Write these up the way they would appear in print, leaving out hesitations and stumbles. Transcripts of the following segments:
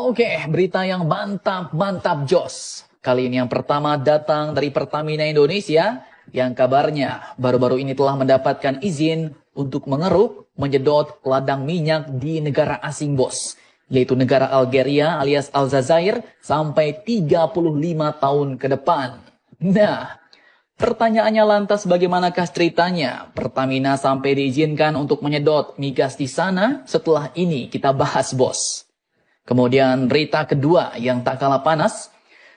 Oke, berita yang mantap jos. Kali ini yang pertama datang dari Pertamina Indonesia yang kabarnya baru-baru ini telah mendapatkan izin untuk mengeruk, menyedot ladang minyak di negara asing bos. Yaitu negara Algeria alias Aljazair sampai 35 tahun ke depan. Nah, pertanyaannya lantas bagaimanakah ceritanya Pertamina sampai diizinkan untuk menyedot migas di sana? Setelah ini kita bahas bos. Kemudian berita kedua yang tak kalah panas,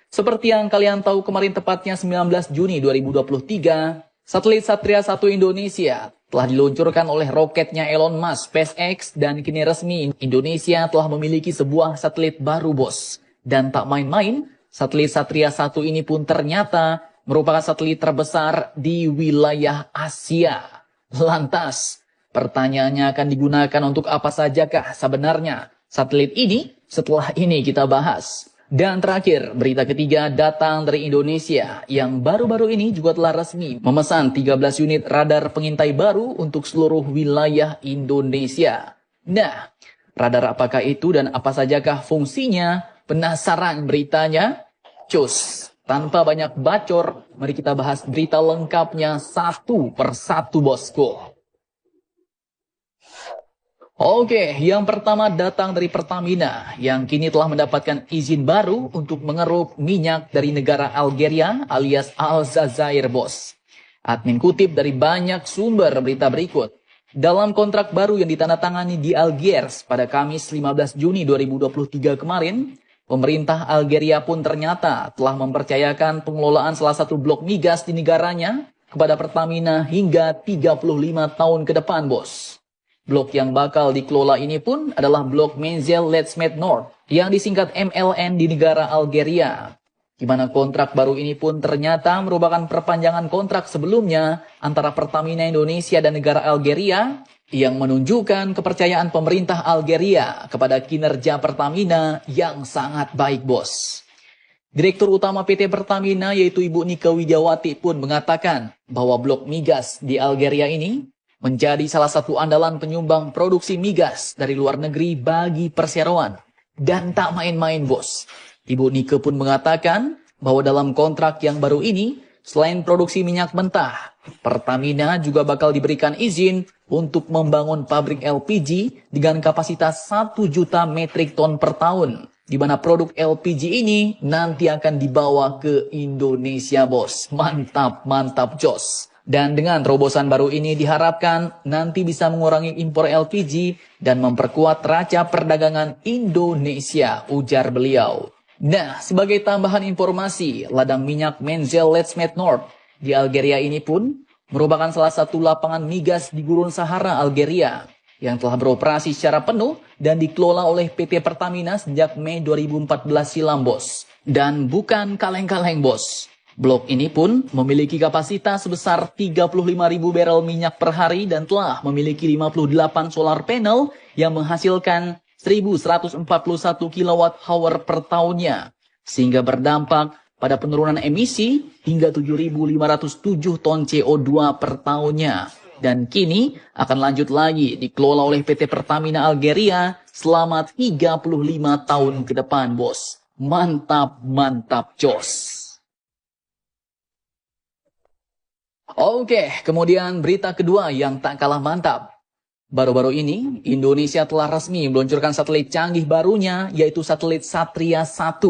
seperti yang kalian tahu kemarin tepatnya 19 Juni 2023, satelit Satria 1 Indonesia telah diluncurkan oleh roketnya Elon Musk SpaceX dan kini resmi Indonesia telah memiliki sebuah satelit baru bos. Dan tak main-main, satelit Satria 1 ini pun ternyata merupakan satelit terbesar di wilayah Asia. Lantas, pertanyaannya akan digunakan untuk apa sajakah sebenarnya satelit ini? Setelah ini kita bahas. Dan terakhir, berita ketiga datang dari Indonesia yang baru-baru ini juga telah resmi memesan 13 unit radar pengintai baru untuk seluruh wilayah Indonesia. Nah, radar apakah itu dan apa sajakah fungsinya? Penasaran beritanya? Cus, tanpa banyak bacor, mari kita bahas berita lengkapnya satu persatu bosku. Oke, yang pertama datang dari Pertamina yang kini telah mendapatkan izin baru untuk mengeruk minyak dari negara Algeria alias Aljazair bos. Admin kutip dari banyak sumber berita berikut. Dalam kontrak baru yang ditandatangani di Algiers pada Kamis 15 Juni 2023 kemarin, pemerintah Algeria pun ternyata telah mempercayakan pengelolaan salah satu blok migas di negaranya kepada Pertamina hingga 35 tahun ke depan bos. Blok yang bakal dikelola ini pun adalah blok Menzel Letsmed North yang disingkat MLN di negara Algeria. Di mana kontrak baru ini pun ternyata merupakan perpanjangan kontrak sebelumnya antara Pertamina Indonesia dan negara Algeria yang menunjukkan kepercayaan pemerintah Algeria kepada kinerja Pertamina yang sangat baik bos. Direktur Utama PT Pertamina yaitu Ibu Nike Widiawati pun mengatakan bahwa blok migas di Algeria ini menjadi salah satu andalan penyumbang produksi migas dari luar negeri bagi perseroan. Dan tak main-main bos. Ibu Nike pun mengatakan bahwa dalam kontrak yang baru ini, selain produksi minyak mentah, Pertamina juga bakal diberikan izin untuk membangun pabrik LPG dengan kapasitas 1 juta metrik ton per tahun. Di mana produk LPG ini nanti akan dibawa ke Indonesia bos. Mantap jos. Dan dengan terobosan baru ini diharapkan nanti bisa mengurangi impor LPG dan memperkuat raca perdagangan Indonesia, ujar beliau. Nah, sebagai tambahan informasi, ladang minyak Menzel Letsmed North di Algeria ini pun merupakan salah satu lapangan migas di Gurun Sahara Algeria yang telah beroperasi secara penuh dan dikelola oleh PT Pertamina sejak Mei 2014 silam bos. Dan bukan kaleng-kaleng bos. Blok ini pun memiliki kapasitas sebesar 35.000 barrel minyak per hari dan telah memiliki 58 solar panel yang menghasilkan 1.141 kWh per tahunnya. Sehingga berdampak pada penurunan emisi hingga 7.507 ton CO2 per tahunnya. Dan kini akan lanjut lagi dikelola oleh PT Pertamina Algeria selama 35 tahun ke depan bos. Mantap jos. Oke, kemudian berita kedua yang tak kalah mantap. Baru-baru ini, Indonesia telah resmi meluncurkan satelit canggih barunya, yaitu satelit Satria 1.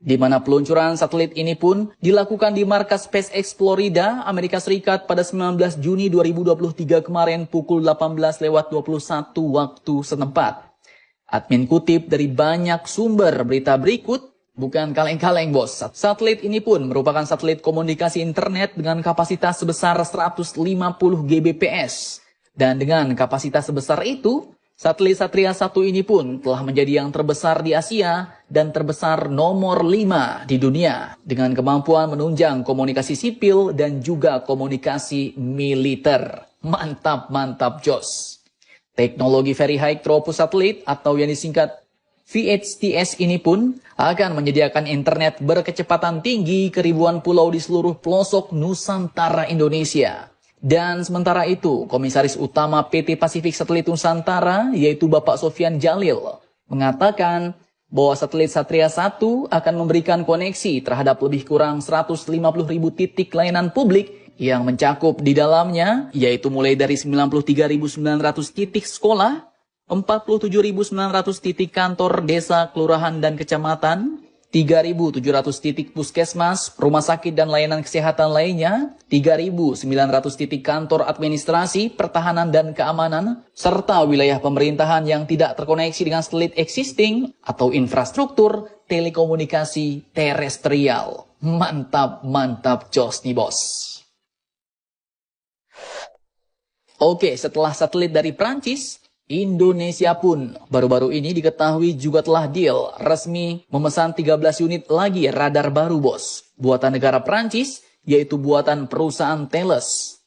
Di mana peluncuran satelit ini pun dilakukan di markas SpaceX Florida, Amerika Serikat pada 19 Juni 2023 kemarin pukul 18:21 waktu setempat. Admin kutip dari banyak sumber berita berikut, bukan kaleng-kaleng bos. Satelit ini pun merupakan satelit komunikasi internet dengan kapasitas sebesar 150 Gbps. Dan dengan kapasitas sebesar itu, satelit Satria 1 ini pun telah menjadi yang terbesar di Asia dan terbesar nomor 5 di dunia. Dengan kemampuan menunjang komunikasi sipil dan juga komunikasi militer. Mantap jos. Teknologi Very High Throughput Satellite atau yang disingkat VHTS ini pun akan menyediakan internet berkecepatan tinggi ke ribuan pulau di seluruh pelosok Nusantara Indonesia. Dan sementara itu, Komisaris Utama PT Pasifik Satelit Nusantara, yaitu Bapak Sofyan Jalil, mengatakan bahwa satelit Satria 1 akan memberikan koneksi terhadap lebih kurang 150.000 titik layanan publik yang mencakup di dalamnya, yaitu mulai dari 93.900 titik sekolah, 47.900 titik kantor desa, kelurahan, dan kecamatan, 3.700 titik puskesmas, rumah sakit, dan layanan kesehatan lainnya, 3.900 titik kantor administrasi, pertahanan, dan keamanan, serta wilayah pemerintahan yang tidak terkoneksi dengan satelit existing atau infrastruktur telekomunikasi terestrial. Mantap, mantap, jos nih bos. Oke, setelah satelit dari Prancis, Indonesia pun baru-baru ini diketahui juga telah deal resmi memesan 13 unit lagi radar baru bos. Buatan negara Prancis, yaitu buatan perusahaan Thales.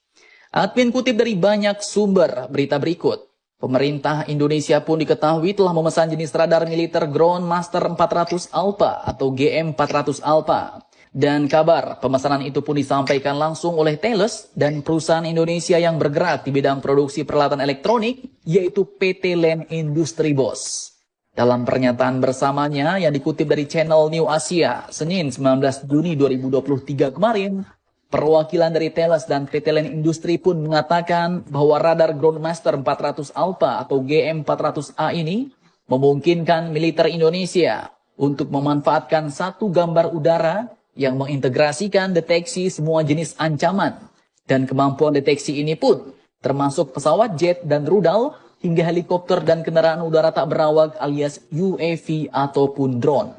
Admin kutip dari banyak sumber berita berikut. Pemerintah Indonesia pun diketahui telah memesan jenis radar militer Ground Master 400 Alpha atau GM400 Alpha. Dan kabar pemesanan itu pun disampaikan langsung oleh Thales dan perusahaan Indonesia yang bergerak di bidang produksi peralatan elektronik, yaitu PT Len Industri bos. Dalam pernyataan bersamanya yang dikutip dari channel New Asia, Senin 19 Juni 2023 kemarin, perwakilan dari Thales dan PT Len Industri pun mengatakan bahwa radar Groundmaster 400 Alpha atau GM400A ini memungkinkan militer Indonesia untuk memanfaatkan satu gambar udara yang mengintegrasikan deteksi semua jenis ancaman. Dan kemampuan deteksi ini pun termasuk pesawat jet dan rudal hingga helikopter dan kendaraan udara tak berawak alias UAV ataupun drone.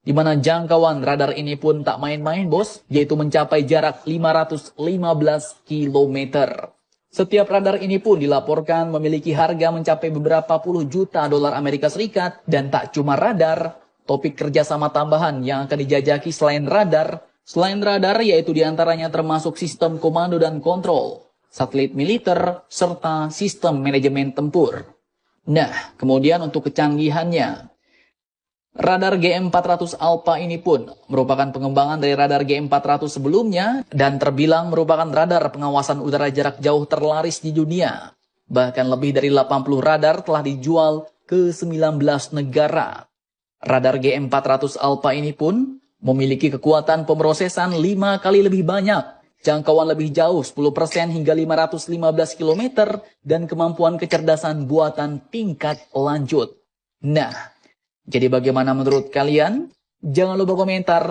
Di mana jangkauan radar ini pun tak main-main bos, yaitu mencapai jarak 515 km. Setiap radar ini pun dilaporkan memiliki harga mencapai beberapa puluh juta dolar Amerika Serikat. Dan tak cuma radar, topik kerjasama tambahan yang akan dijajaki selain radar yaitu diantaranya termasuk sistem komando dan kontrol, satelit militer, serta sistem manajemen tempur. Nah, kemudian untuk kecanggihannya, radar GM400 Alpha ini pun merupakan pengembangan dari radar GM400 sebelumnya dan terbilang merupakan radar pengawasan udara jarak jauh terlaris di dunia. Bahkan lebih dari 80 radar telah dijual ke 19 negara. Radar GM400 Alpha ini pun memiliki kekuatan pemrosesan 5 kali lebih banyak, jangkauan lebih jauh 10% hingga 515 km, dan kemampuan kecerdasan buatan tingkat lanjut. Nah, jadi bagaimana menurut kalian? Jangan lupa komentar.